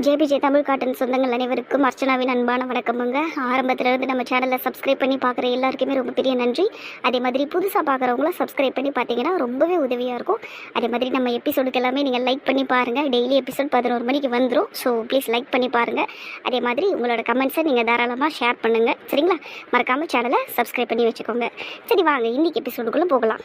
JPJ Tamil cotton சொந்தங்கள் அனைவருக்கும் அர்ச்சனாவின் அன்பான வணக்கமுங்க. ஆரம்பத்திலிருந்து நம்ம சேனலை சப்ஸ்கிரைப் பண்ணி பார்க்குற எல்லாருக்குமே ரொம்ப பெரிய நன்றி. அதே மாதிரி புதுசாக பார்க்குறவங்களும் சப்ஸ்கிரைப் பண்ணி பார்த்தீங்கன்னா ரொம்பவே உதவியாக இருக்கும். அதே மாதிரி நம்ம எபிசோடுக்கு எல்லாமே நீங்கள் லைக் பண்ணி பாருங்கள். டெய்லி எபிசோட் 11 மணிக்கு வந்துடும். ஸோ ப்ளீஸ் லைக் பண்ணி பாருங்கள். அதே மாதிரி உங்களோட கமெண்ட்ஸை நீங்கள் தாராளமாக ஷேர் பண்ணுங்கள். சரிங்களா? மறக்காமல் சேனலை சப்ஸ்கிரைப் பண்ணி வச்சுக்கோங்க. சரி, வாங்க இன்றைக்கி எபிசோடுக்குள்ளே போகலாம்.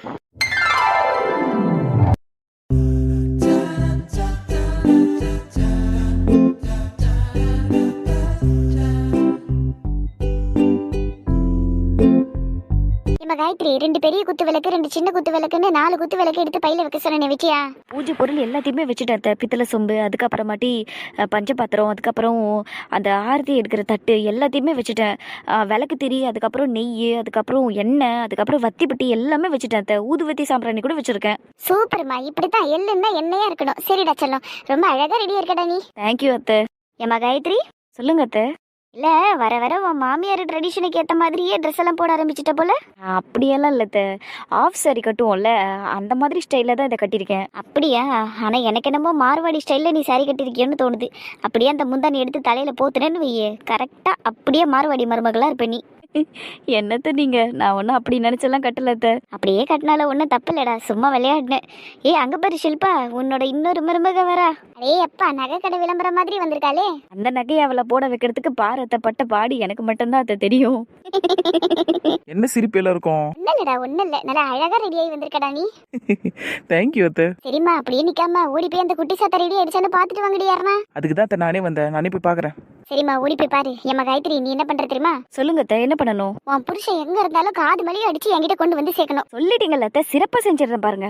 காயத்ரி, 2 பெரிய குத்து விளக்கு, 2 சின்ன குத்து விளக்குன்னு 4 குத்து விளக்கு எடுத்து பையில வைக்க சொன்ன வச்சியா? பூஜை பொருள் எல்லாத்தையுமே வச்சுட்டேன். பித்தளை சொம்பு, அதுக்கப்புறமாட்டி பஞ்சபாத்திரம், அதுக்கப்புறம் அந்த ஆரத்தி எடுக்கிற தட்டு எல்லாத்தையுமே வச்சுட்டேன். விளக்கு திரி, அதுக்கப்புறம் நெய், அதுக்கப்புறம் எண்ணெய், அதுக்கப்புறம் வத்திப்பட்டி எல்லாமே வச்சுட்டேன். ஊதுவத்தி சாம்பிராணி கூட வச்சிருக்கேன். சூப்பர்மா, இப்படித்தான் எள்ளுன்னா எண்ணெயா இருக்கணும். சரிடா செல்லம், ரொம்ப அழகா ரெடியா இருக்கடா நீ. தேங்க்யூ அத்தை. ஏமா காயத்ரி, சொல்லுங்க அத்தை. இல்ல வர வர உன் மாமியார் ட்ரெடிஷனுக்கு ஏற்ற மாதிரியே ட்ரெஸ் எல்லாம் போட ஆரம்பிச்சிட்ட போல. அப்படியெல்லாம் இல்லை அத்தை. ஆஃப் சாரி கட்டுவோம்ல, அந்த மாதிரி ஸ்டைலில் தான் இதை கட்டியிருக்கேன். அப்படியா? ஆனா எனக்கு என்னமோ மார்வாடி ஸ்டைல்ல நீ சாரி கட்டிருக்கியோன்னு தோணுது. அப்படியே அந்த முந்தானி எடுத்து தலையில போத்துனேன்னு வையே, கரெக்டா அப்படியே மார்வாடி மருமகளா இருப்ப நீ. என்னத்த நீங்க, நான் ஒன்றும் அப்படி நினைச்செல்லாம் கட்டல அத்தை. அப்படியே கட்டினால ஒன்றும் தப்பு இல்லடா, சும்மா விளையாடினேன். அங்க பாரு ஷில்பா, உன்னோட இன்னொரு மருமக வரா. அடே அப்பா, நகை கடை விளம்பரம் மாதிரி வந்திருக்காளே. அந்த நகையை அவளை போட வைக்கிறதுக்கு பாரத்தை பட்ட பாடி எனக்கு மட்டும்தான் அத்தை தெரியும். என்ன சிரிப்பு எல்லாம் இருக்கும்? ஒன்னும் இல்லடா, ஒன்னும் இல்ல. நல்லா அழகா ரெடி ஆகி வந்திருக்கடா நீ. தேங்க்யூ அத்தை. சரிம்மா, அப்படியே நிக்காம ஓடி போய் அந்த குட்டி சாத்தா ரெடி ஆயிடுச்சான்னு பாத்துட்டு வாங்கடி. யாருனா? அதுக்கு தான் அத்தை நானே வந்தேன். நானே போய் பாக்குறேன். சரிம்மா, ஓடி போய் பாரு. ஏமா காயத்ரி, நீ என்ன பண்ற தெரியுமா? சொல்லுங்க அத்தை, என்ன பண்ணணும்? உன் புருஷன் எங்க இருந்தாலும் காது மலையும் அடிச்சு என்கிட்ட கொண்டு வந்து சேர்க்கணும். சொல்லிட்டீங்கல்ல அத்தை, சிறப்பாக செஞ்சிடுறேன் பாருங்க.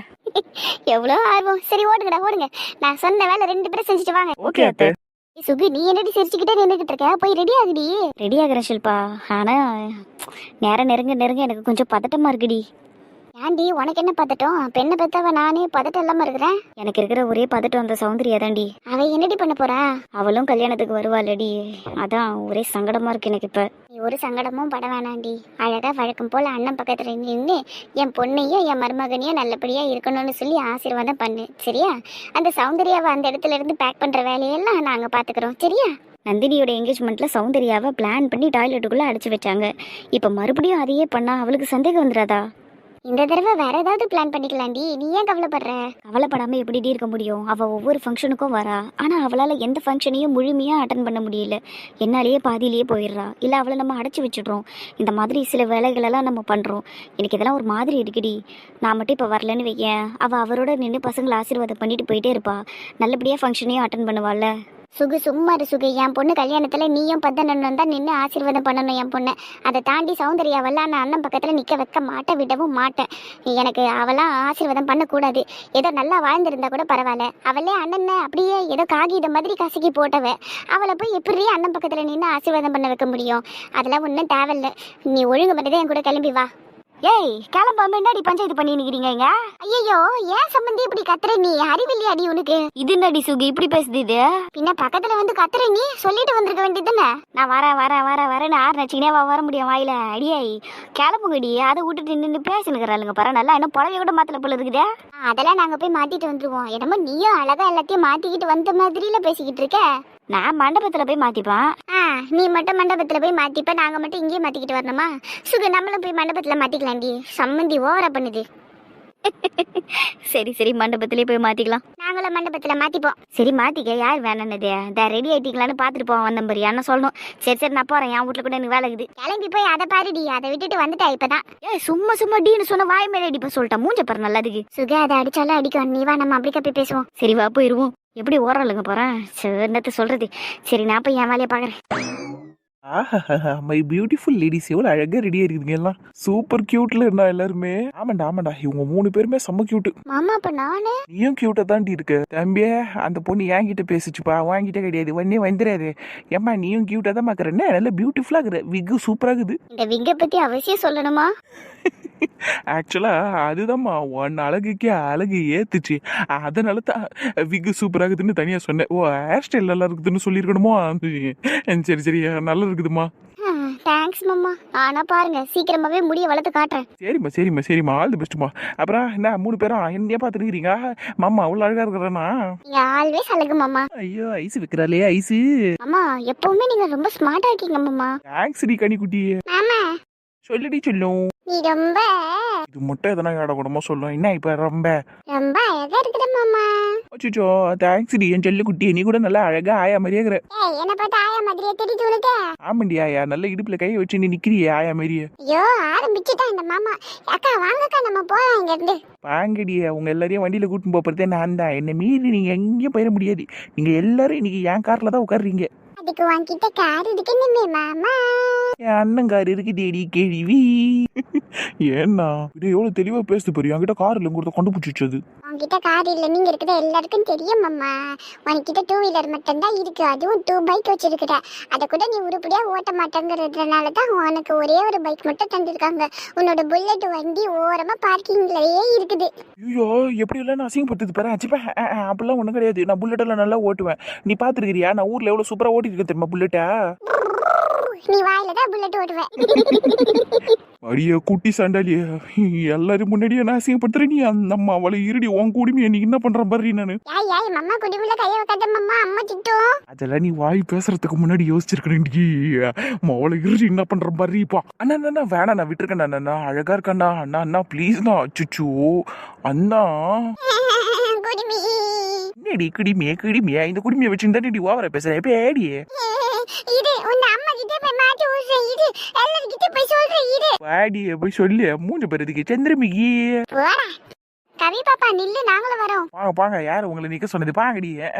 எவ்வளோ ஆர்வம். சரி ஓடுங்கடா ஓடுங்க. நான் சொன்ன வேலை 2 பேரும் செஞ்சுட்டு வாங்க. ஓகே அத்தை. சுகு, நீ என்னடி சிரிச்சுக்கிட்டே நின்றுகிட்டு இருக்க? போய் ரெடி ஆகுடி. ரெடி ஆகுறேன் ஷில்பா. ஆனா நேரம் நெருங்க நெருங்க எனக்கு கொஞ்சம் பதட்டமா இருக்குடி. ஏன்டி, உனக்கு என்ன பதட்டம்? பெண்ணை பெத்தவ நானே பதட்டம் இல்லாம இருக்கிறேன். எனக்கு இருக்கிற ஒரே பதட்டம் அந்த சௌந்தர்யா தாண்டி. அவ என்னடி பண்ண போறா? அவளும் கல்யாணத்துக்கு வருவாளடி. அதான் ஒரே சங்கடமா இருக்கு எனக்கு இப்ப. நீ ஒரு சங்கடமும் பட வேணாண்டி. அழகா வழக்கம் போல அண்ணன் பக்கத்துல நின்று என் பொண்ணையும் என் மருமகனையும் நல்லபடியா இருக்கணும்னு சொல்லி ஆசீர்வாதம் பண்ணு. சரியா? அந்த சௌந்தர்யாவை அந்த இடத்துல இருந்து பேக் பண்ற வேலையெல்லாம் நாங்க பாத்துக்கிறோம். சரியா? நந்தினியோட என்கேஜ்மெண்ட்ல சௌந்தர்யாவை பிளான் பண்ணி டாய்லெட்டுக்குள்ள அடைச்சு வச்சாங்க. இப்ப மறுபடியும் அதையே பண்ணா அவளுக்கு சந்தேகம் வந்துடாதா? இந்த தடவை வேற ஏதாவது பிளான் பண்ணிக்கலாண்டி. நீ ஏன் கவலைப்படுற? கவலைப்படாம எப்படி இருக்க முடியும்? அவ ஒவ்வொரு ஃபங்க்ஷனுக்கும் வரா. ஆனா அவளால எந்த ஃபங்க்ஷனையும் முழுமையா அட்டன் பண்ண முடியல. என்னாலேயே பாதியிலேயே போயிடுறா. இல்ல அவளை நம்ம அடைச்சி வச்சிடுறோம். இந்த மாதிரி சில வேலைகளெல்லாம் நம்ம பண்றோம். எனக்கு இதெல்லாம் ஒரு மாதிரி இருக்குடி. நான் மட்டும் இப்ப வரலன்னு வைக்கேன், அவரோட நின்று பசங்களை ஆசீர்வாதம் பண்ணிட்டு போயிட்டே இருப்பா. நல்லபடியா ஃபங்க்ஷனையும் அட்டன் பண்ணுவாள்ல. சுகு சும்மா இரு சுகு. என் பொண்ணு கல்யாணத்துல நீயும் 11 தான் நின்று ஆசீர்வாதம் பண்ணணும் என் பொண்ணு. அதை தாண்டி சௌந்தர்யாவெல்லாம் நான் அண்ணன் பக்கத்துல நிக்க வைக்க மாட்டேன், விடவும் மாட்டேன். எனக்கு அவெல்லாம் ஆசீர்வாதம் பண்ணக்கூடாது. ஏதோ நல்லா வாழ்ந்திருந்தா கூட பரவாயில்ல. அவளே அண்ணன் அப்படியே ஏதோ காகித மாதிரி கசக்கி போட்டவ. அவளை போய் எப்படி அண்ணன் பக்கத்துல நின்று ஆசீர்வாதம் பண்ண வைக்க முடியும்? அதெல்லாம் ஒன்றும் தேவையில்லை. நீ ஒழுங்கு பண்ணதே என் கூட கிளம்பி வா. ஏய், கிளம்பாம என்னடி பஞ்சாயத்து பண்ணி நிக்கிறீங்க? ஐயோ, ஏன் சம்பந்தி இப்படி கத்துற? நீ அறிவில்லையா அடி உனக்கு? இது என்னடி சுகி இப்படி பேசுது? இது பின்ன பக்கத்துல வந்து கத்துற நீ சொல்லிட்டு வந்திருக்க வேண்டியதுதானே? நான் வரேன்னு ஆறு நச்சிக்கினே வர முடியும் வாயில. அடியே கிளம்புங்கடி. அதை விட்டுட்டு நின்று பேசினுக்கிறாளுங்க பாரு. நல்லா என்ன புடவைய கூட மாத்தல போல இருக்குதே. அதெல்லாம் நாங்க போய் மாத்திட்டு வந்துருவோம். என்னமோ நீயும் அழகா எல்லாத்தையும் மாத்திக்கிட்டு வந்த மாதிரில பேசிக்கிட்டு இருக்க. நான் மண்டபத்துல போய் மாத்திப்பேன். நீ மட்டும் மண்டபத்துல போய் மாத்திப்ப, நாங்க மட்டும் இங்கேயே மாத்திக்கிட்டு வரணுமா? சுகு, நம்மளும் போய் மண்டபத்துல மாத்திக்கலாண்டி. சம்மந்தி ஓவரா பண்ணுது. சரி மண்டபத்திலே போய் மாத்திக்கலாம். நாங்களும் மண்டபத்துல மாத்திப்போம். சரி மாத்திக்க. யார் வேணானது? ரெடி ஆயிட்டீங்களான்னு பாத்துட்டு போவோம். வந்த மாதிரி என்ன சொல்லணும்? சரி நான் போறேன். என் வீட்டுல கூட எனக்கு வேலை இருக்குது. கிளம்பி போய் அதை பாருடி. அதை விட்டுட்டு வந்துட்டா இப்பதான். சும்மா டீன்னு சொன்ன வாய் மேலே அடிப்ப சொல்லிட்டா. மூஞ்ச பாரு நல்லதுக்கு. சுக, அதை அடிச்சாலும் அடிக்கும். நீ வா, நம்ம அப்படிக்கா போய் பேசுவோம். சரி வா, போயிருவோம். எப்படி ஓரலுங்க போறேன்? சரி, என்னத்த சொல்றது. சரி நான் போய் என் வேலையை பாக்குறேன். மை பியூட்டிஃபுல் லேடிஸ், எவ்வளவு அழகா ரெடியா இருக்குதுங்க எல்லாம். சூப்பர் கியூட்ல இருந்தா எல்லாருமே. ஆமாண்டா இவங்க 3 பேருமே செம்ம கியூட். மாமா, அப்ப நானு? நீயும் கியூட்டா தாண்டி இருக்க தம்பியே. அந்த பொண்ணு என்கிட்ட பேசிச்சுப்பா, வாங்கிட்ட கிடையாது. ஒன்னே வந்துடாது. ஏம்மா நீயும் கியூட்டா தான் பாக்குற. என்ன நல்ல பியூட்டிஃபுல்லா இருக்கிற. விக்கு சூப்பரா இருக்குது. இந்த விக்க பத்தி அவசியம் சொல்லணுமா? ஆக்சுவலா அதுதான்மா ஒன் அழகுக்கே அழகு ஏத்துச்சு. அதனால தான் விக்கு சூப்பரா இருக்குதுன்னு தனியா சொன்னேன். ஓ, ஹேர் ஸ்டைல் நல்லா இருக்குதுன்னு சொல்லியிருக்கணுமோ? சரி நல்லா இருக்குதுமா. தேங்க்ஸ் மாமா. ஆனா பாருங்க சீக்கிரமாவே முடிய வளர்த்து காட்டுறேன். சரிம்மா ஆல் தி பெஸ்ட்மா. அப்புறம் என்ன 3 பேரும் என்னையே பார்த்துருக்கிறீங்க? மாமா அவ்வளோ அழகா இருக்கிறானா? நீங்க ஆல்வேஸ் அழகு மாமா. ஐயோ ஐஸ் வைக்கிறாளே ஐஸு. அம்மா எப்பவுமே நீங்க ரொம்ப ஸ்மார்ட்டா இருக்கீங்க மாமா. தேங்க்ஸ் டி கனிக்குட்டி. மாமா சொல்லுடி சொல்லும். நீ ரொம்ப இது மட்டும் எதனா இட கூடமா சொல்லும். என்ன இப்ப ரொம்ப ரொம்ப அழகா இருக்கிற மாமா. அச்சோ தேங்க்ஸ் டி என் செல்லு குட்டி. நீ கூட நல்லா அழகா ஆயா மாதிரியே இருக்கிற. ஏய் என்ன பார்த்தா ஆயா மாதிரியே தெரியுது உனக்கு? ஆமாண்டி ஆயா, நல்ல இடுப்புல கையை வச்சு நீ நிக்கிறியே ஆயா மாதிரியே. ஐயோ ஆரம்பிச்சுட்டா இந்த மாமா. அக்கா வாங்கக்கா நம்ம போலாம் இங்க இருந்து. வாங்கடியே, உங்க எல்லாரையும் வண்டியில கூட்டின்னு போறதே நான் தான். என்ன மீறி நீங்க எங்கேயும் போயிட முடியாது. நீங்க எல்லாரும் இன்னைக்கு என் கார்ல தான் உட்காருறீங்க. அதுக்கு வாங்கிட்ட கார் இருக்குன்னு மாமா. என் அண்ணன் கார் இருக்கு தேடி கேள்வி. ஏன்னா இது எவ்வளவு தெளிவா பேசுது பாரு. என்கிட்ட கார் இல்ல கொடுத்த கொண்டு பிடிச்சது. உங்ககிட்ட கார் இல்ல நீங்க இருக்கிற எல்லாருக்கும் தெரியும் மாமா. உனக்கிட்ட 2 வீலர் மட்டும்தான் இருக்கு, அதுவும் 2 பைக் வச்சிருக்கிற. அதை கூட நீ உருப்படியா ஓட்ட மாட்டேங்கிறதுனால தான் உனக்கு ஒரே ஒரு பைக் மட்டும் தந்திருக்காங்க. உன்னோட புல்லட் வண்டி ஓரமா பார்க்கிங்லயே இருக்குது. ஐயோ எப்படி எல்லாம் நான் அசிங்கப்படுத்துது பாரு. அச்சிப்பா அப்படிலாம் ஒண்ணும் கிடையாது. நான் புல்லட் எல்லாம் நல்லா ஓட்டுவேன். நீ பாத்துருக்கிறியா? நான் ஊர்ல எவ்வளவு சூப்பரா ஓட்டிட்டு இருக்கேன் தெரியுமா புல்லட்டா? நீ வாயில தான் புல்லட் ஓட்டுவேன். அடியே குட்டி சண்டாலிய, எல்லாரும் முன்னாடியே நான் அசிங்கப்படுத்துற. நீ அந்த அம்மா அவளை இருடி உன் கூடிமையை நீ என்ன பண்றேன் பாரு. நானு யாய் மம்மா குடிமுள்ள கைய வைக்காத மம்மா, அம்மா திட்டும். அதெல்லாம் நீ வாய் பேசுறதுக்கு முன்னாடி யோசிச்சிருக்கேன்டி. அவளை இருடி என்ன பண்ற பாரு. இப்போ அண்ணா வேணா நான் விட்டுருக்கேன். அண்ணா அழகா இருக்கண்ணா. அண்ணா ப்ளீஸ்ண்ணா. அச்சுச்சோ அண்ணா குடிமி என்னடி கிடிமியா இந்த குடிமையை வச்சுருந்தா ஓவர பேசுறேன் பேடியே. இது உன் அம்மா கிட்ட போய் மாட்டி விடுறேன். இது எல்லாரும் கிட்ட போய் சொல்றேன். இது பாடியே போய் சொல்லு. மூஞ்ச பேரதுக்கு சந்திரமிகி. போடா கவி பாப்பா நில்லு, நாங்களும் வரோம். பாங்க யாரு உங்களை நிக்க சொன்னது? பாங்கடி.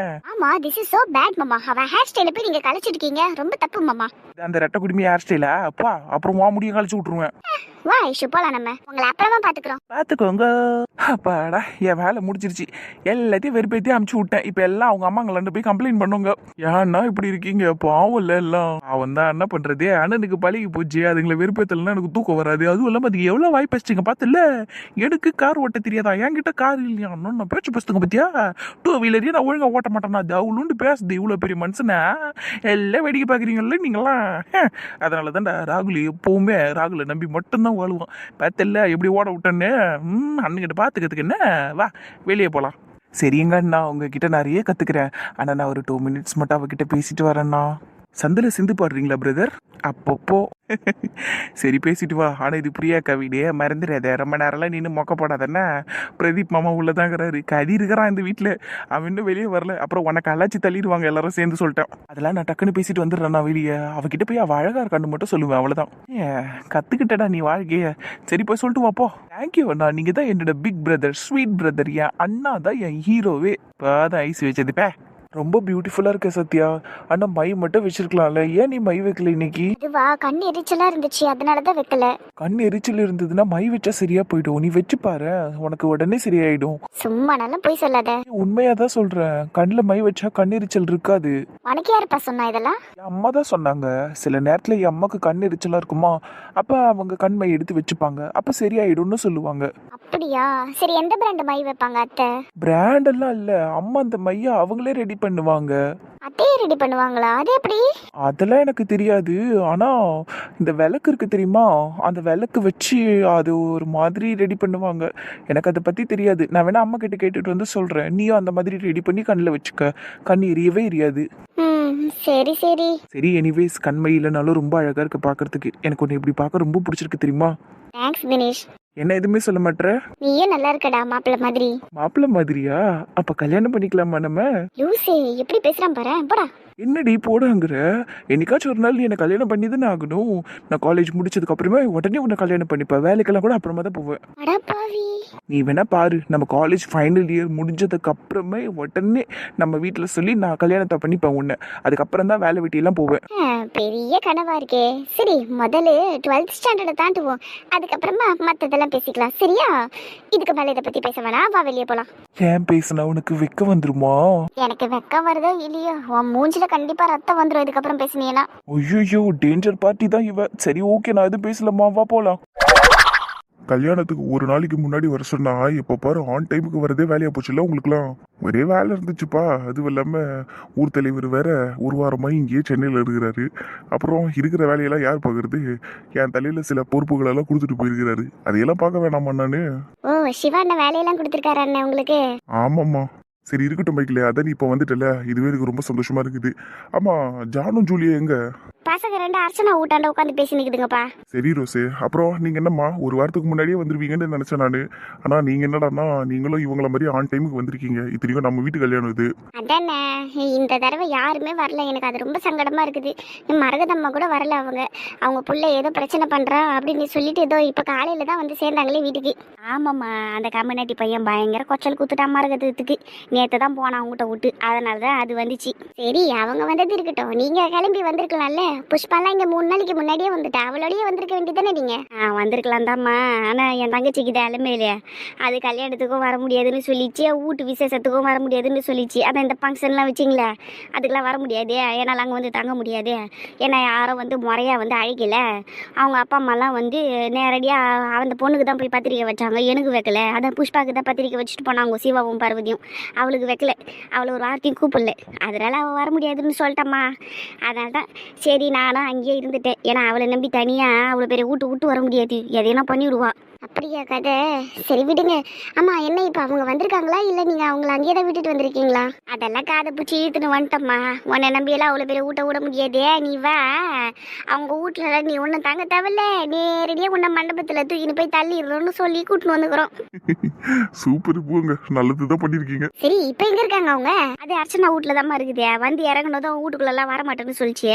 ஆமா this is so bad மாமா. அவ ஹேர் ஸ்டைல போய் நீங்க கலச்சிருக்கீங்க, ரொம்ப தப்பு மாமா. அந்த ரெட்டை குடிமை ஹேர் ஸ்டைலா? அப்பா அப்புறம் வா முடிய கழிச்சு விட்டுருவேன். வா ஐஷு போலாம், நம்ம உங்களை அப்புறமா பாத்துக்கிறோம். பாத்துக்கோங்க. அப்பாடா என் வேலை முடிச்சிருச்சு. எல்லாத்தையும் வெறுப்பேத்தி அமுச்சு விட்டேன். இப்ப எல்லாம் அவங்க அம்மாங்களாண்டு போய் கம்ப்ளைண்ட் பண்ணுங்க. ஏன்னா இப்படி இருக்கீங்க? பாவம் இல்ல எல்லாம். அவன் தான் என்ன பண்றது, அண்ணனுக்கு பழகி போச்சு. அதுங்களை வெறுப்பேத்தலாம் எனக்கு தூக்கம் வராது. அதுவும் இல்லாம அதுக்கு எவ்வளவு வாய் பேசிங்க பாத்துல. எனக்கு கார் ஓட்ட தெரியாதா? என்கிட்ட கார் இல்லையா? நான் பேச்சு பேசுங்க பத்தியா? 2 வீலரையும் நான் ஒழுங்கா ஓட்ட மாட்டேன்னா அது அவளுண்டு பேசுது. இவ்வளவு பெரிய மனுஷனா எல்லாம் வேடிக்கை பாக்குறீங்கல்ல நீங்களா? அதனாலதான் ராகுல் எப்பவுமே ராகுலை நம்பி மட்டும்தான் வாழுவான். பார்த்தல எப்படி ஓட விட்டேன்னு. அண்ணன்கிட்ட பாத்துக்கிறதுக்கு என்ன, வா வெளியே போலாம். சரிங்க அண்ணா, உங்ககிட்ட நிறைய கத்துக்கிறேன். ஆனா நான் ஒரு 2 மினிட்ஸ் மட்டும் அவகிட்ட பேசிட்டு வரேன்னா. சந்தில சிந்து பாடுறீங்களா பிரதர்? அப்பப்போ சரி பேசிட்டு வா. ஆனா இது பிரியா கவிடே மறந்துடாத. ரொம்ப நேரம்லாம் நின்று மொக்க போடாதன்னா. பிரதீப் மாமா உள்ளதாங்கிறாரு. கதி இருக்கிறான் இந்த வீட்டுல. அவன் இன்னும் வெளியே வரல. அப்புறம் உனக்கு அல்லாச்சி தள்ளிடுவாங்க எல்லாரும் சேர்ந்து சொல்லிட்டேன். அதெல்லாம் நான் டக்குன்னு பேசிட்டு வந்துடுறேன். நான் வெளியே அவகிட்ட போய் அவ அழகா இருக்கான்னு மட்டும் சொல்லுவேன். அவ்வளவுதான். கத்துக்கிட்டடா நீ வாழ்க்கைய. சரி போய் சொல்லிட்டு வாப்போ. தேங்க்யூ அண்ணா, நீங்க தான் என்னோட பிக் பிரதர், ஸ்வீட் பிரதர். என் அண்ணா தான் என் ஹீரோவே. இப்பதான் ஐஸ் வச்சது பே. ரொம்ப பியூட்டிஃபுல்லா இருக்க சத்யா. ஆனா மை மட்டும் வச்சிருக்கலாம்ல. ஏன் நீ மை வைக்கல இன்னைக்கு? இதுவா கண் எரிச்சலா இருந்துச்சு, அதனாலதான் வைக்கல. கண் எரிச்சல் இருந்ததுன்னா மை வச்சா சரியா போயிடும். நீ வச்சு பாரு, உனக்கு உடனே சரியாயிடும். சும்மா நல்லா போய் சொல்லாத. உண்மையாதான் சொல்றேன். கண்ணுல மை வச்சா கண் எரிச்சல் இருக்காது. உனக்கு யாருப்பா சொன்னா இதெல்லாம்? என் அம்மா தான் சொன்னாங்க. சில நேரத்துல என் அம்மாக்கு கண் எரிச்சலா இருக்குமா, அப்ப அவங்க கண் மை எடுத்து வச்சுப்பாங்க. அப்ப சரியாயிடும்னு சொல்லுவாங்க. அப்படியா? சரி எந்த பிராண்ட் மை வைப்பாங்க அத்தை? பிராண்ட் எல்லாம் இல்ல, அம்மா அந்த மைய அவங்களே ரெடி பண்ணுவாங்க. அத்தையே ரெடி பண்ணுவாங்களா? அது எப்படி? அதெல்லாம் எனக்கு தெரியாது. ஆனா இந்த விளக்கு இருக்கு தெரியுமா, அந்த விளக்கு வச்சு அது ஒரு மாதிரி ரெடி பண்ணுவாங்க. எனக்கு அதை பத்தி தெரியாது. நான் வேணா அம்மா கிட்ட கேட்டுட்டு வந்து சொல்றேன். நீயும் அந்த மாதிரி ரெடி பண்ணி கண்ணில் வச்சுக்க. கண் எரியவே எரியாது. சரி சரி சரி. எனிவேஸ் கண்மை இல்லைனாலும் ரொம்ப அழகா இருக்கு பாக்குறதுக்கு. எனக்கு ஒன்னு இப்படி பார்க்க ரொம்ப பிடிச்சிருக்கு தெரியுமா? தேங்க்ஸ் தினேஷ். என்ன எதுவுமே சொல்ல மாட்டேற? நீயும் நல்லா இருக்கடா மாப்பிள்ள மாதிரி. மாப்பிள்ள மாதிரியா? அப்ப கல்யாணம் பண்ணிக்கலாமா நம்ம? லூசே எப்படி பேசுறான் பாரு. போடா. என்னடி போடாங்கிற? என்னைக்காச்சும் ஒரு நாள் நீ என்ன கல்யாணம் பண்ணி தானே ஆகணும். நான் காலேஜ் முடிச்சதுக்கு அப்புறமே உடனே உன்னை கல்யாணம் பண்ணிப்பேன். வேலைக்கெல்லாம் கூட அப்புறமா தான் போவேன். அடப்பாவி. நீ வேணா பாரு, நம்ம காலேஜ் ஃபைனல் இயர் முடிஞ்சதுக்கு அப்புறமே உடனே நம்ம வீட்டுல சொல்லி நான் கல்யாணத்தை பண்ணிப்பேன் உன்னை. அதுக்கப்புறம் தான் வேலை வெட்டியெல்லாம் போவேன். பெரிய கனவா இருக்கே. சரி முதல்ல 12th ஸ்டாண்டர்ட தாண்டுவோம், அதுக்கப்புறமா மத்ததெல்லாம் பேசிக்கலாம். சரியா? இதுக்கு மேல இதை பத்தி பேச வேணாம், வா வெளியே போலாம். ஏன் பேசுனா உனக்கு வெக்க வந்துருமா? எனக்கு வெக்கம் வருதோ இல்லையோ, உன் மூஞ்சில கண்டிப்பா ரத்தம் வந்துடும் இதுக்கப்புறம் பேசினீங்கன்னா. ஐயோ டேஞ்சர் பார்ட்டி தான் இவ. சரி ஓகே, நான் எதுவும் பேசலாமா? வா போலாம். கல்யாணத்துக்கு ஒரு நாளைக்கு முன்னாடி வர சொன்னா எப்ப பாரு ஆன் டைமுக்கு வரதே வேலையா போச்சுல்ல உங்களுக்குலாம். ஒரே வேலை இருந்துச்சுப்பா. அதுவும் இல்லாம ஊர் தலைவர் வேற ஒரு வாரமா இங்கேயே சென்னையில இருக்கிறாரு. அப்புறம் இருக்கிற வேலையெல்லாம் யார் பாக்குறது? என் தலையில சில பொறுப்புகள் எல்லாம் கொடுத்துட்டு போயிருக்கிறாரு. அதையெல்லாம் பார்க்க வேணாமா நானு? ஓ சிவா அண்ணன் வேலையெல்லாம் கொடுத்துருக்காரு அண்ணன் உங்களுக்கு? ஆமாம்மா. சரி இருக்கட்டும் பைக்கில், அதான் நீ இப்போ வந்துட்டல, இதுவே எனக்கு ரொம்ப சந்தோஷமா இருக்குது. ஆமா, ஜானும் ஜூலியா எங்க? பசங்க ரெண்டு அர்ச்சனா ஊட்டாண்ட உட்காந்து பேசி நிக்குதுங்கப்பா. சரி ரோஸு, அப்புறம் நீங்க என்னம்மா ஒரு வாரத்துக்கு முன்னாடியே வந்துருவீங்கன்னு நினைச்சேன் நானு. ஆனா நீங்க என்னடான்னா நீங்களும் இவங்கள மாதிரி ஆன் டைமுக்கு வந்திருக்கீங்க. இத்தனைக்கும் நம்ம வீட்டு கல்யாணம் இது. அதானே, இந்த தடவை யாருமே வரல. எனக்கு அது ரொம்ப சங்கடமா இருக்குது. மரகதம்மா கூட வரல. அவங்க புள்ள ஏதோ பிரச்சனை பண்றா அப்படின்னு சொல்லிட்டு ஏதோ இப்ப காலையில தான் வந்து சேர்ந்தாங்களே வீட்டுக்கு. ஆமாம்மா, அந்த கம்யூனிட்டி பையன் பயங்கர கொச்சல் குத்துட்டா மரகதத்துக்கு. நேற்று தான் போனான் அவங்ககிட்ட விட்டு, அதனால தான் அது வந்துச்சு. சரி அவங்க வந்தது இருக்கட்டும், நீங்க கிளம்பி வந்திருக்கலாம்ல. புஷ்பாலாம் இங்க 3 நாளைக்கு முன்னாடியே வந்துட்டா. அவளோடய வந்திருக்க வேண்டியதானே நீங்க? வந்திருக்கலாம் தான்மா. ஆனால் என் தங்கச்சிக்கிட்ட அலுமே இல்லையா, அது கல்யாணத்துக்கும் வர முடியாதுன்னு சொல்லிச்சு, வீட்டு விசேஷத்துக்கும் வர முடியாதுன்னு சொல்லிச்சு. அதான் இந்த ஃபங்க்ஷன்லாம் வச்சிங்களே, அதுக்கெல்லாம் வர முடியாது, ஏன்னால் அங்கே வந்து தங்க முடியாது. ஏன்னா யாரும் வந்து முறையாக வந்து அழைக்கல. அவங்க அப்பா அம்மாலாம் வந்து நேரடியாக அந்த பொண்ணுக்கு தான் போய் பத்திரிக்கை வச்சாங்க, எனக்கு வைக்கல. அதான் புஷ்பாவுக்கு தான் பத்திரிக்கை வச்சுட்டு போனாங்க, சிவாவும் பார்வதியும். அவளுக்கு வைக்கல, அவளை ஒரு வார்த்தையும் கூப்பிடல. அதனால் அவள் வர முடியாதுன்னு சொல்லிட்டம்மா. அதனால தான் சரி நானும் அங்கேயே இருந்துட்டேன். ஏன்னா அவளை நம்பி தனியாக அவ்வளோ பெரிய விட்டு வர முடியாது, எதையெல்லாம் பண்ணிவிடுவா. அப்படியா கதை? சரி விடுங்க. ஆமா என்ன இப்ப அவங்க வந்திருக்காங்களா இல்ல நீங்க அவங்கள அங்கேயே தான் விட்டுட்டு வந்திருக்கீங்களா? அதெல்லாம் காதை பிடிச்சி இழுத்துன்னு வந்துட்டம்மா. உன்னை நம்பியெல்லாம் அவ்வளோ பெரிய விட முடியாதே. நீ வா, அவங்க வீட்டுல நீ ஒன்றும் தங்க தேவையில்ல, நேரடியாக உன்னை மண்டபத்தில் தூக்கின்னு போய் தள்ளிடுறோன்னு சொல்லி கூட்டின்னு வந்துக்கிறோம். சூப்பர், போங்க, நல்லதுதான் பண்ணிருக்கீங்க. சரி இப்ப எங்க இருக்காங்க அவங்க? அது அர்ச்சனா வீட்டில் தான் இருக்குது. வந்து இறங்கினதும் வீட்டுக்குள்ளெல்லாம் வரமாட்டேன்னு சொல்லிச்சு.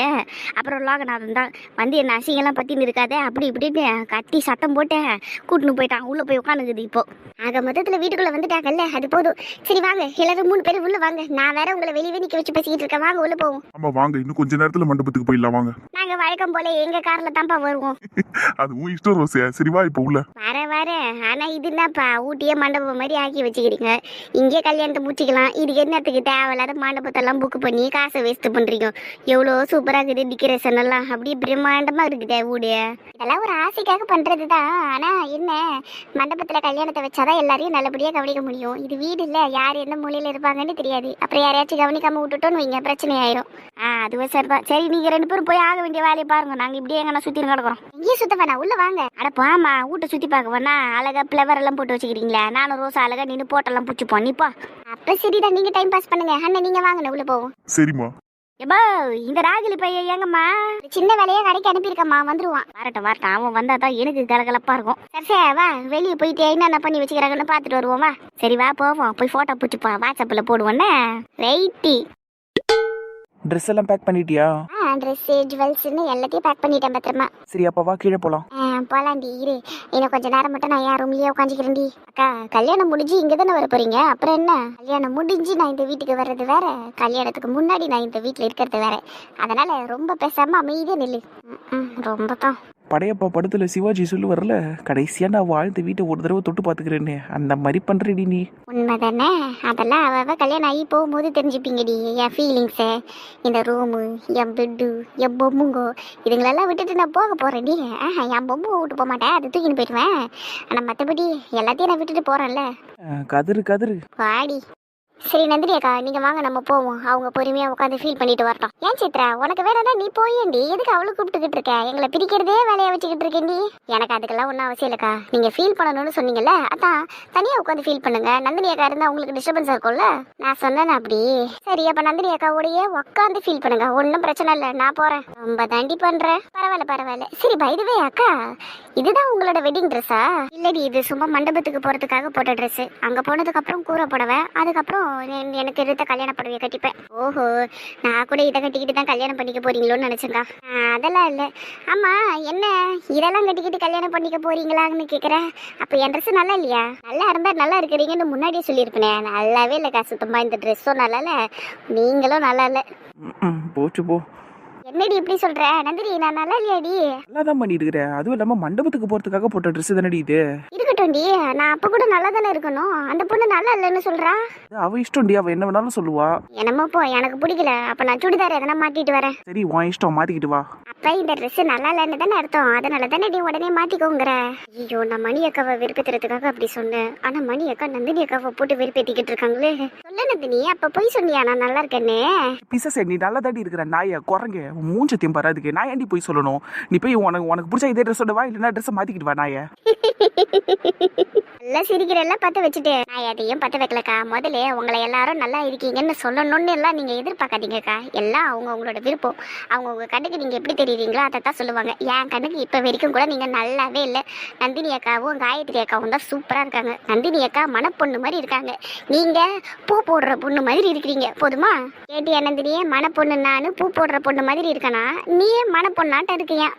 அப்புறம் லோகநாதன் தான் வந்து என்ன அசிங்கெல்லாம் பற்றின்னு இருக்காதே அப்படி இப்படின்னு கத்தி சத்தம் போட்டு கூட்டின்னு போயிட்டான். உள்ளே போய் உட்காந்துக்குது இப்போ. ஆக மொத்தத்தில் வீட்டுக்குள்ள வந்துட்டாங்கல்ல, அது போதும். சரி வாங்க எல்லாரும் 3 பேரும் உள்ள வாங்க. நான் வேற உங்களை வெளியே நிக்க வச்சு பேசிக்கிட்டு இருக்கேன். வாங்க உள்ள போவோம். ஆமா வாங்க, இன்னும் கொஞ்ச நேரத்துல மண்டபத்துக்கு போயிடலாம் வாங்க. நாங்க வழக்கம் போல எங்க கார்ல தான்ப்பா வருவோம். அதுவும் இஷ்டம் ரோசியா. சரி வா இப்ப உள்ள. வர ஆனா இது என்னப்பா ஊட்டியே மண்டபம் மாதிரி ஆக்கி வச்சுக்கிறீங்க. இங்கே கல்யாணத்தை முடிச்சிக்கலாம். இதுக்கு என்னத்துக்கு தேவையில்லாத மண்டபத்தெல்லாம் புக் பண்ணி காசை வேஸ்ட் பண்றீங்க? எவ்வளோ சூப்பரா இருக்குது டெக்கரேஷன் எல்லாம், அப்படியே பிரம்மாண்டமா இருக்குது வீடு. இதெல்லாம் ஒரு ஆசைக்காக பண்றதுதான். ஆனா என்ன, மண்டபத்துல கல்யாணத்தை வச்சாதான் எல்லாரையும் நல்லபடியா கவனிக்க முடியும். இது வீடு இல்ல, யார் எந்த மூலையில இருப்பாங்கன்னு தெரியாது. அப்புறம் யாரையாச்சும் கவனிக்காம விட்டுட்டோன்னு வைங்க, பிரச்சனை ஆயிரும். அதுவே சரிதான். சரி நீங்க 2 பேரும் போய் ஆக வேண்டிய வேலையை பாருங்க, நாங்க இப்படியே எங்கன்னா சுத்தி கிடக்குறோம். இங்கேயே சுத்த வேணா, உள்ள வாங்க. அடப்பாமா, வீட்டை சுத்தி பார்க்க வேணா, அழகா பிளவர் எல்லாம் போட்டு வச்சுக்கிறீங்களா? நானும் ரோஸ் அழகா நின்று போட்டெல்லாம் பூச்சிப்போம். நிப்பா. அப்ப சரிதான், நீங்க டைம் பாஸ் பண்ணுங்க. அண்ணன் நீங்க வாங்க, உள்ள போவோம். சரிம்மா. எப்பா இந்த ராகிலி பையன் எங்கம்மா? சின்ன வேலையா கடைக்கு அனுப்பியிருக்கம்மா, வந்துருவான். வரட்டும், அவன் வந்தா தான் எனக்கு கலகலப்பா இருக்கும். சரி வா, வெளியே போயிட்டு என்னென்ன பண்ணி வச்சுக்கிறாங்கன்னு பார்த்துட்டு வருவோம். வா. சரி வா போவோம், போய் போட்டோ பிடிச்சிப்பா, வாட்ஸ்அப்ல போடுவோன்னே. ரைட்டி. ட்ரெஸ் எல்லாம் பேக் பண்ணிட்டியா? ட்ரெஸ் ஜுவல்ஸ்னு எல்லாத்தையும் பேக் பண்ணிட்டேன் பத்திரமா. சரி அப்போ வா கீழே போகலாம். போலாண்டி, இரு இன்னும் கொஞ்ச நேரம் மட்டும் நான் என் ரூம்லயே உட்காந்துக்கிறேன்டி. அக்கா கல்யாணம் முடிஞ்சு இங்கே தானே வர போறீங்க, அப்புறம் என்ன? கல்யாணம் முடிஞ்சு நான் இந்த வீட்டுக்கு வர்றது வேற, கல்யாணத்துக்கு முன்னாடி நான் இந்த வீட்டில் இருக்கிறது வேற. அதனால ரொம்ப பேசாம அமைதியா நில்லு. ரொம்ப தான். படையப்பா படத்துல சிவாஜி சொல்லு வரல, கடைசியா நான் வாழ்ந்த வீட்டை ஒரு தடவை தொட்டு பாத்துக்கிறேன்னு, அந்த மாதிரி பண்றடி நீ. உண்மைதானே? அதெல்லாம் அவ கல்யாணம் ஆகி போகும்போது தெரிஞ்சுப்பீங்கடி என் ஃபீலிங்ஸை. இந்த ரூமு, என் பெட்டு, என் பொம்முங்கோ, இதுங்களெல்லாம் விட்டுட்டு நான் போக போறேன்டி. என் பொம்மை விட்டு போக மாட்டேன், அது தூக்கின்னு போயிடுவேன். ஆனால் மற்றபடி எல்லாத்தையும் நான் விட்டுட்டு போறேன்ல. கதிரு வாடி. சரி நந்தினி அக்கா, நீங்க வாங்க நம்ம போவோம். அவங்க பொறுமையா உட்காந்து ஃபீல் பண்ணிட்டு வரட்டும். ஏன் சித்ரா, உனக்கு வேணா நீ போயேண்டி, எதுக்கு அவளு கூப்பிட்டுக்கிட்டு இருக்க? எங்களை பிரிக்கிறதே வேலையை வச்சுக்கிட்டு இருக்கேன்டி. எனக்கு அதுக்கெல்லாம் ஒன்றும் அவசியம் இல்லக்கா. நீங்க ஃபீல் பண்ணணும்னு சொன்னீங்கல்ல, அதான் தனியா உட்காந்து ஃபீல் பண்ணுங்க. நந்தினி அக்கா இருந்தா உங்களுக்கு டிஸ்டர்பன்ஸா இருக்கும்ல, நான் சொன்னேன் அப்படி. சரி அப்ப நந்தினி அக்காவோடய உட்காந்து ஃபீல் பண்ணுங்க, ஒன்றும் பிரச்சனை இல்லை, நான் போறேன். ரொம்ப தாண்டி பண்றேன். பரவாயில்ல. சரி பைதுவே அக்கா, இதுதான் உங்களோட வெட்டிங் ட்ரெஸ்ஸா? இல்லடி, இது சும்மா மண்டபத்துக்கு போறதுக்காக போட்ட ட்ரெஸ். அங்க போனதுக்கு அப்புறம் கூரை போடுவேன், அதுக்கப்புறம் எனக்கு எடுத்த கல்யாண புடவையை கட்டிப்பேன். ஓஹோ, நான் கூட இதை கட்டிக்கிட்டு தான் கல்யாணம் பண்ணிக்க போறீங்களோன்னு நினைச்சேங்க. அதெல்லாம் இல்லை. ஆமா என்ன இதெல்லாம் கட்டிக்கிட்டு கல்யாணம் பண்ணிக்க போறீங்களான்னு கேட்குறேன். அப்போ என் ட்ரெஸ் நல்லா இல்லையா? நல்லா இருந்தா நல்லா இருக்கிறீங்கன்னு முன்னாடியே சொல்லியிருப்பேன். நல்லாவே இல்லைக்கா, சுத்தமா இந்த ட்ரெஸ்ஸும் நல்லா இல்லை, நீங்களும் நல்லா இல்லை. போச்சு போ. என்னடி இப்படி சொல்ற நந்தினி, நான் நல்லா இல்லையாடி? நல்லா தான் பண்ணிருக்கிற. அதுவும் இல்லாம மண்டபத்துக்கு போறதுக்காக போட்ட ட்ரெஸ் தானடி இது. இருக்கட்டும்டி, நான் அப்ப கூட நல்லா தானே இருக்கணும். அந்த பொண்ணு நல்லா இல்லைன்னு சொல்றா. அது அவ இஷ்டம்டி, அவ என்ன வேணாலும் சொல்லுவா. என்னமோ போ, எனக்கு பிடிக்கல. அப்ப நான் சுடிதார் எதனா மாட்டிட்டு வரேன். சரி உன் இஷ்டம், மாத்திக்கிட்டு வா. அப்ப இந்த ட்ரெஸ் நல்லா இல்லைன்னு தானே அர்த்தம். அதனால தானே நீ உடனே மாத்திக்கோங்கிற. ஐயோ, நான் மணி அக்காவை வெறுப்பேத்துறதுக்காக அப்படி சொன்னேன். ஆனா மணி அக்கா நந்தினி அக்காவை போட்டு வெறுப்பேத்திக்கிட்டு இருக்காங்களே. சொல்ல நந்தினி, அப்ப போய் சொன்னியா நான் நல்லா இருக்கேன்னு? பிசா நீ நல்லா தாண்டி இருக்கிற நாய குரங்க. மூஞ்சத்தையும் பாராதுக்கு நான் ஏன்டி போய் சொல்லணும்? நீ போய் உனக்கு பிடிச்ச இதே ட்ரெஸ் வா, இல்லைன்னா ட்ரெஸ் மாத்திக்கிட்டு வா நாய. நல்லா சிரிக்கிறல்ல பத்த வச்சுட்டு. நான் எதையும் பத்த வைக்கலக்கா. முதல்ல உங்களை எல்லாரும் நல்லா இருக்கீங்கன்னு சொல்லணும்னு எல்லாம் நீங்க எதிர்பார்க்காதீங்கக்கா. எல்லாம் அவங்களோட விருப்பம். உங்க கண்ணுக்கு நீங்க எப்படி தெரியுறீங்களோ அதை தான் சொல்லுவாங்க. என் கண்ணுக்கு இப்ப வரைக்கும் கூட நீங்க நல்லாவே இல்லை. நந்தினி அக்காவும் காயத்ரி அக்காவும் தான் சூப்பரா இருக்காங்க. நந்தினி அக்கா மனப்பொண்ணு மாதிரி இருக்காங்க. நீங்க பூ போடுற பொண்ணு மாதிரி இருக்கிறீங்க. போதுமா? கேட்டியா நந்தினியே? மனப்பொண்ணு நானு பூ போடுற பொண்ணு மாதிரி இருக்கனா? நீயே மனப்பொண்ணாட்டம் இருக்கியா?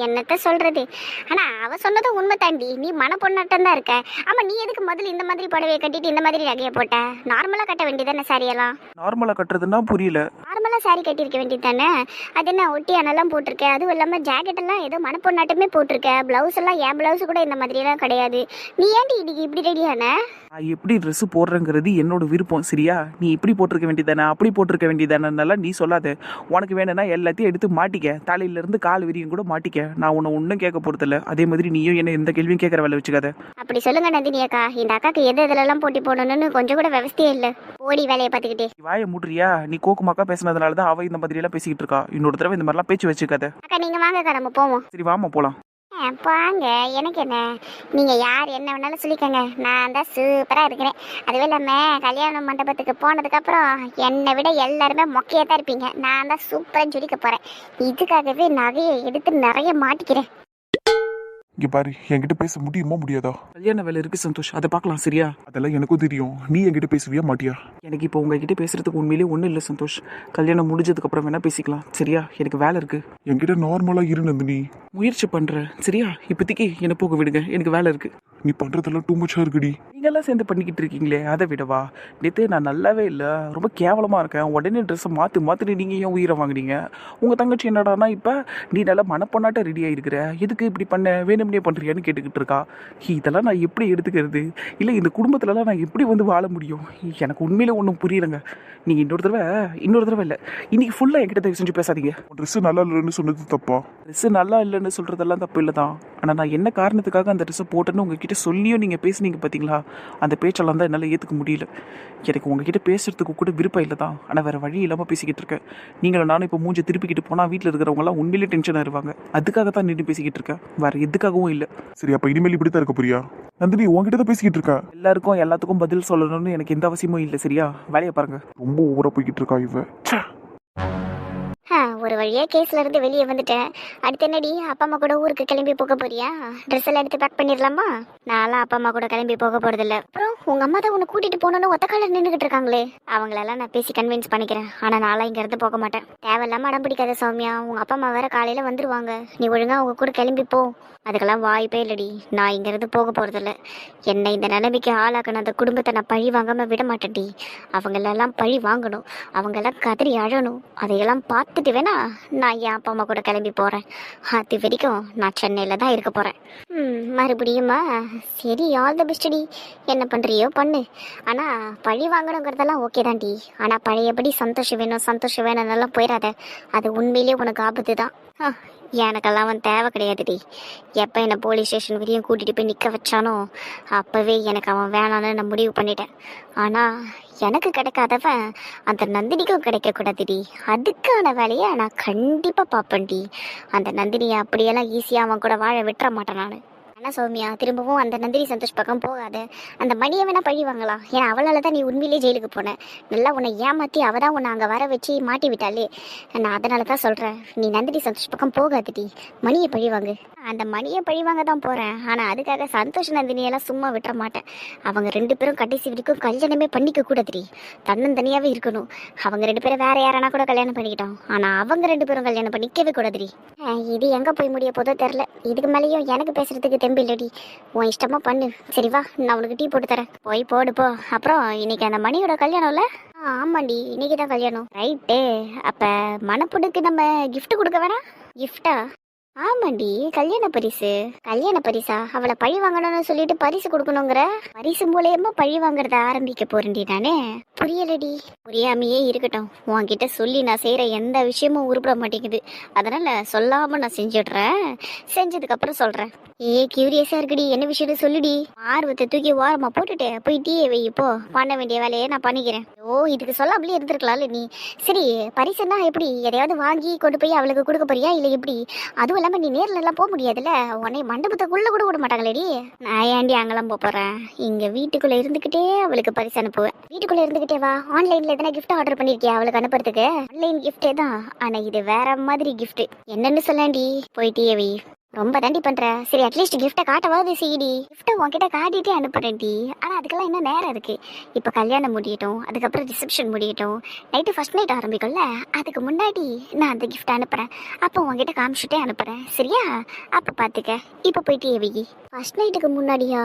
என்னத்த சொல்றது. ஆனா அவ சொன்னதும் உண்மை தாண்டி. நீ மனப்பொண்ணாட்டம் தான் இருக்க. ஆமா, நீ எதுக்கு முதல்ல இந்த மாதிரி புடவையை கட்டிட்டு இந்த மாதிரி நகைய போட்ட? நார்மலா கட்ட வேண்டியதானே சாரி எல்லாம்? நார்மலா கட்டுறதுன்னா புரியல. நார்மலா சாரி கட்டிருக்க வேண்டியது தானே. அது என்ன ஒட்டியானெல்லாம் போட்டிருக்க? அதுவும் இல்லாம ஜாக்கெட் எல்லாம் ஏதோ மனப்பொண்ணாட்டமே போட்டிருக்க. பிளவுஸ் எல்லாம் என் பிளவுஸ் கூட இந்த மாதிரி எல்லாம் கிடையாது. நீ ஏன்டி இன்னைக்கு இப்படி ரெடியான? நான் எப்படி ட்ரெஸ் போடுறேங்கிறது என்னோட விருப்பம். சரியா? நீ இப்படி போட்டிருக்க வேண்டியதானே, அப்படி போட்டிருக்க வேண்டியதானே நீ சொல்லாத. உனக்கு வேணும்னா எல்லாத்தையும் எடுத்து மாட்டிக்க. தலையில இருந்து கால் விரியும் கூட மாட்டிக்க. நான் உன்னை ஒன்றும் கேட்க போறதில்ல. அதே மாதிரி நீயும் என்ன எந்த கேள்வியும் கேட்கற வேலை வச்சுக்காத. அப்படி சொல்லுங்க நந்தினி அக்கா. இந்த அக்காக்கு எது இதெல்லாம் போட்டி போடணும்னு கொஞ்சம் கூட விவசாயே இல்ல. ஓடி வேலையை பார்த்துக்கிட்டே. வாயை மூடுறியா? நீ கோக்குமாக்கா பேசினதுனால தான் அவ இந்த மாதிரி எல்லாம் பேசிக்கிட்டு இருக்கா. இன்னொரு தடவை இந்த மாதிரிலாம் பேச்சு வச்சுக்காத. அக்கா நீங்க வாங்கக்கா, நம்ம போவோம். சரி வாமா போலாம். வாங்க, எனக்கு என்ன, நீங்க யார் என்ன வேணாலும் சொல்லிக்கோங்க. நான் தான் சூப்பரா இருக்கிறேன். அதுவே இல்லாம கல்யாண மண்டபத்துக்கு போனதுக்கு அப்புறம் என்னை விட எல்லாருமே மொக்கையா தான் இருப்பீங்க. நான் தான் சூப்பரா ஜொலிக்க போறேன். இதுக்காகவே நகையை எடுத்து நிறைய மாட்டிக்கிறேன். இங்க பாரு, என்கிட்ட பேச முடியுமா முடியாதா? கல்யாண வேலை இருக்கு சந்தோஷ், அதை பார்க்கலாம். சரியா? அதெல்லாம் எனக்கும் தெரியும். நீ என்கிட்ட பேசுவியா மாட்டியா? எனக்கு இப்போ உங்ககிட்ட பேசுறதுக்கு உண்மையிலேயே ஒன்றும் இல்லை சந்தோஷ். கல்யாணம் முடிஞ்சதுக்கு அப்புறம் வேணா பேசிக்கலாம். சரியா? எனக்கு வேலை இருக்கு. என்கிட்ட நார்மலா இரு நந்தினி. முயற்சி பண்றேன். சரியா? இப்போதைக்கு என்னை போக விடுங்க. எனக்கு வேலை இருக்கு. நீ பண்றதெல்லாம் டூ மச்சா இருக்குடி. நீங்கெல்லாம் சேர்ந்து பண்ணிக்கிட்டு இருக்கீங்களே, அதை விடவா? நேற்று நான் நல்லாவே இல்லை, ரொம்ப கேவலமாக இருக்கேன். உடனே ட்ரெஸ்ஸை மாற்றிட்டு நீங்கள் ஏன் உயிரை வாங்குறீங்க? உங்கள் தங்கச்சி என்னடானா இப்போ நீ நல்லா மனப்பொண்ணாட்ட ரெடி ஆகிருக்கிற, எதுக்கு இப்படி பண்ண, வேணும்னே பண்ணுறியான்னு கேட்டுக்கிட்டு இருக்கா. இதெல்லாம் நான் எப்படி எடுத்துக்கிறது? இல்லை இந்த குடும்பத்துலலாம் நான் எப்படி வந்து வாழ முடியும்? எனக்கு உண்மையிலே ஒன்றும் புரியலைங்க. நீங்கள் இன்னொரு தடவை இல்லை, இன்னைக்கு ஃபுல்லாக என்கிட்ட தயவு செஞ்சு பேசாதீங்க. ட்ரெஸ் நல்லா இல்லைன்னு சொன்னது தப்பா? ட்ரெஸ்ஸு நல்லா இல்லைன்னு சொல்கிறதெல்லாம் தப்பு இல்லை தான். ஆனால் நான் என்ன காரணத்துக்காக அந்த ட்ரெஸ்ஸை போட்டேன்னு உங்ககிட்ட சொல்லியும் நீங்கள் பேசுனீங்க பார்த்தீங்களா? அந்த பேச்செல்லாம் தான் என்னால் ஏற்றுக்க முடியல. எனக்கு உங்ககிட்ட பேசுறதுக்கு கூட விருப்பம் இல்லை தான். ஆனால் வேறு வழி இல்லாமல் பேசிக்கிட்டு இருக்கேன். நீங்களும் நானும் இப்போ மூஞ்சி திருப்பிக்கிட்டு போனால் வீட்டில் இருக்கிறவங்களாம் உண்மையிலே டென்ஷனாக இருவாங்க. அதுக்காக தான் நின்று பேசிக்கிட்டு இருக்கேன், வேறு எதுக்காகவும் இல்லை. சரி, அப்ப இனிமேல் இப்படி தான் இருக்க போறியா? நந்தினி உன்கிட்ட தான் பேசிக்கிட்டு இருக்கா. எல்லாத்துக்கும் பதில் சொல்லணும்னு எனக்கு எந்த அவசியமும் இல்லை. சரியா? வேலையை பாருங்க. ரொம்ப ஓவரா போய்கிட்டு இருக்கா இவ. ஒரு வழியா கேஸ்ல இருந்து வெளியே வந்துட்டேன். அடுத்து என்னடி, அப்பா அம்மா கூட ஊருக்கு கிளம்பி போக போறியா? ட்ரெஸ் எல்லாம் எடுத்து பேக் பண்ணிடலாமா? நான்லாம் அப்பா அம்மா கூட கிளம்பி போக போறதில்ல. அப்புறம் உங்க அம்மா தான் உன்னை கூட்டிட்டு போனோன்னு ஒத்த காலில் நின்றுகிட்டு இருக்காங்களே, அவங்களெல்லாம் நான் பேசி கன்வின்ஸ் பண்ணிக்கிறேன். ஆனா நான்லாம் இங்க இருந்து போக மாட்டேன். தேவையில்லாம அடம் பிடிக்காத சௌமியா. உங்க அப்பா அம்மா வேற காலையில வந்துருவாங்க. நீ ஒழுங்கா அவங்க கூட கிளம்பி போ. அதுக்கெல்லாம் வாய்ப்பே இல்லடி. நான் இங்க இருந்து போக போறதில்ல. என்னை இந்த நிலைமைக்கு ஆளாக்கணும் அந்த குடும்பத்தை நான் பழி வாங்காம விட மாட்டேன்டி. அவங்களெல்லாம் பழி வாங்கணும், அவங்கெல்லாம் கதறி அழணும். அதையெல்லாம் பார்த்துட்டு வேணா நான் என் அப்பா அம்மா கூட கிளம்பி போறேன். அது வரைக்கும் நான் சென்னையில தான் இருக்க போறேன். மறுபடியுமா? சரி, ஆல் த பெஸ்ட் டி. என்ன பண்றியோ பண்ணு. ஆனா பழி வாங்கணுங்கிறதெல்லாம் ஓகே தான்டி. ஆனா பழையபடி சந்தோஷம் வேணும்னு போயிடாத. அது உண்மையிலேயே உனக்கு ஆபத்து தான். எனக்கெல்லாம் அவன் தேவை கிடையாதுடி. எப்போ என்னை போலீஸ் ஸ்டேஷன் வரையும் கூட்டிகிட்டு போய் நிற்க வச்சானோ அப்போவே எனக்கு அவன் வேணான்னு நான் முடிவு பண்ணிட்டேன். ஆனால் எனக்கு கிடைக்காதவன் அந்த நந்தினிக்கும் கிடைக்கக்கூடாதுடி. அதுக்கான வேலையை நான் கண்டிப்பாக பார்ப்பேன்டி. அந்த நந்தினியை அப்படியெல்லாம் ஈஸியாக அவன் கூட வாழ விட்டுற மாட்டேன் நான். ஆனால் சௌமியா, திரும்பவும் அந்த நந்தினி சந்தோஷ் பக்கம் போகாத. அந்த மணியை வேணா பழி வாங்கலாம். ஏன்னா அவளால் தான் நீ உண்மையிலே ஜெயிலுக்கு போன. நல்லா உன்னை ஏமாற்றி அவள் தான் உன்னை அங்கே வர வச்சு மாட்டி விட்டாலே. நான் அதனால தான் சொல்கிறேன், நீ நந்தினி சந்தோஷ் பக்கம் போகாதடி. மணியை பழி வாங்கு. அந்த மணியை பழி வாங்க தான் போகிறேன். ஆனால் அதுக்காக சந்தோஷ் நந்தினியெல்லாம் சும்மா விட்டுற மாட்டேன். அவங்க 2 பேரும் கடைசி வரைக்கும் கல்யாணமே பண்ணிக்க கூடாதுடி. தன்னந்தனியாகவே இருக்கணும். அவங்க 2 பேரும் வேற யாரானா கூட கல்யாணம் பண்ணிக்கிட்டோம். ஆனால் அவங்க 2 பேரும் கல்யாணம் பண்ணிக்கவே கூடாதுடி. இது எங்கே போய் முடிய போதோ தெரில. இதுக்கு மேலேயும் எனக்கு பேசுறதுக்கு தெம்பு இல்லடி. உன் இஷ்டமா பண்ணு. சரி வா, நான் உனக்கு டீ போட்டு தரேன். போய் போடு போ. அப்புறம் இன்னைக்கு அந்த மணியோட கல்யாணம்ல? ஆமாண்டி, இன்னைக்கு தான் கல்யாணம். ரைட்டு. அப்ப மணப்பொண்ணுக்கு நம்ம gift கொடுக்க வேணாம்? கிஃப்டா? ஆமாண்டி, கல்யாண பரிசு. கல்யாண பரிசா? அவளை பழி வாங்கணும்னு சொல்லிட்டு பரிசு கொடுக்கணுங்கிற? பரிசு மூலியமா பழி வாங்குறத ஆரம்பிக்க போறேன்டி நானே. புரியலடி. புரியாமையே இருக்கட்டும். உன்கிட்ட சொல்லி நான் செய்யற எந்த விஷயமும் உருப்பட மாட்டேங்குது. அதனால சொல்லாம நான் செஞ்சிடுறேன். செஞ்சதுக்கு அப்புறம் சொல்றேன். கியூரியஸா இருக்குடி, என்ன விஷயம்னு சொல்லுடி. ஆர்வத்தை தூக்கி ஓரமா போட்டுட்டு போய் டீயை வை. இப்போ பண்ண வேண்டிய வேலையை நான் பண்ணிக்கிறேன். இதுக்கு சொல்லாமலே இருந்திருக்கலாம்ல நீ. சரி, பரிசுன்னா எப்படி? எதையாவது வாங்கி கொண்டு போய் அவளுக்கு கொடுக்க போறியா இல்ல எப்படி? அதுவும் இல்லாம நீ நேர்ல எல்லாம் போக முடியாதுல்ல. உன்னை மண்டபத்துக்குள்ள கூட விட மாட்டாங்களேடி. நான் ஏன்டி அங்கெல்லாம் போறேன்? இங்க வீட்டுக்குள்ள இருந்துகிட்டே அவளுக்கு பரிசு அனுப்புவேன். வீட்டுக்குள்ள இருந்துகிட்டே வா. ஆன்லைன்ல எதனா கிஃப்ட் ஆர்டர் பண்ணிருக்கியா அவளுக்கு அனுப்புறதுக்கு? ஆன்லைன் கிஃப்டே தான், ஆனா இது வேற மாதிரி கிஃப்ட். என்னன்னு சொல்லாண்டி. போய் டீயை வை. ரொம்ப தாண்டி பண்ற. சரி, அட்லீஸ்ட் கிஃப்டை காட்டவாது செய்யடி. கிஃப்டை உன்கிட்ட காட்டிட்டே அனுப்புறேன்டி. ஆனா அதுக்கெல்லாம் இன்னும் நேரம் இருக்கு. இப்ப கல்யாணம் முடியட்டும், அதுக்கப்புறம் ரிசப்ஷன் முடியட்டும், நைட்டு ஃபர்ஸ்ட் நைட் ஆரம்பிக்கும்ல, அதுக்கு முன்னாடி நான் அந்த கிஃப்ட் அனுப்புறேன். அப்போ உன்கிட்ட காமிச்சுட்டே அனுப்புறேன். சரியா? அப்ப பாத்துக்க. இப்ப போயிட்டு எவி. ஃபர்ஸ்ட் நைட்டுக்கு முன்னாடியா?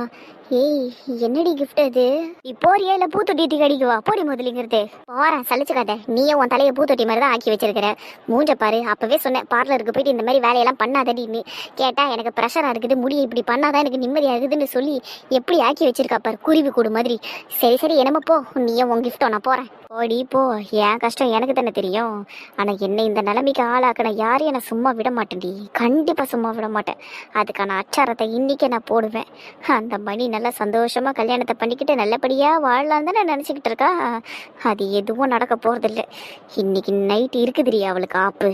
என்னடி கிஃப்ட் அது? இப்போ இல்ல பூத்தொட்டி தூக்கி அடிக்குவா? போடி முதலிங்கிறது. போறேன், சலிச்சுக்காத. நீயே உன் தலையை பூத்தொட்டி மாதிரி தான் ஆக்கி வச்சிருக்கிற. மூஞ்ச பாரு. அப்பவே சொன்னேன் பார்லருக்கு போயிட்டு இந்த மாதிரி வேலையெல்லாம் பண்ணாதடின்னு. கேட்டா எனக்கு ப்ரெஷரா இருக்குது, முடியை இப்படி பண்ணாதான் எனக்கு நிம்மதியா இருக்குதுன்னு சொல்லி எப்படி ஆக்கி வச்சிருக்கா பாரு, குருவி கூடு மாதிரி. சரி என்னமோ போ, நீயே உன் கிஃப்டோ, நான் போறேன். போடி போ. என் கஷ்டம் எனக்கு தானே தெரியும். ஆனா என்னை இந்த நிலைமைக்கு ஆளாக்கின யாரையும் நான் சும்மா விட மாட்டேன்டி. கண்டிப்பா சும்மா விட மாட்டேன். அதுக்கான அச்சாரத்தை இன்னைக்கே நான் போடுவேன். அந்த மணி நல்லா சந்தோஷமா கல்யாணத்தை பண்ணிக்கிட்டு நல்லபடியா வாழலாம் தானே நினைச்சுக்கிட்டு இருக்கா. அது எதுவும் நடக்க போறதில்லை. இன்னைக்கு நைட் இருக்குதுடி அவளுக்கு ஆப்பு.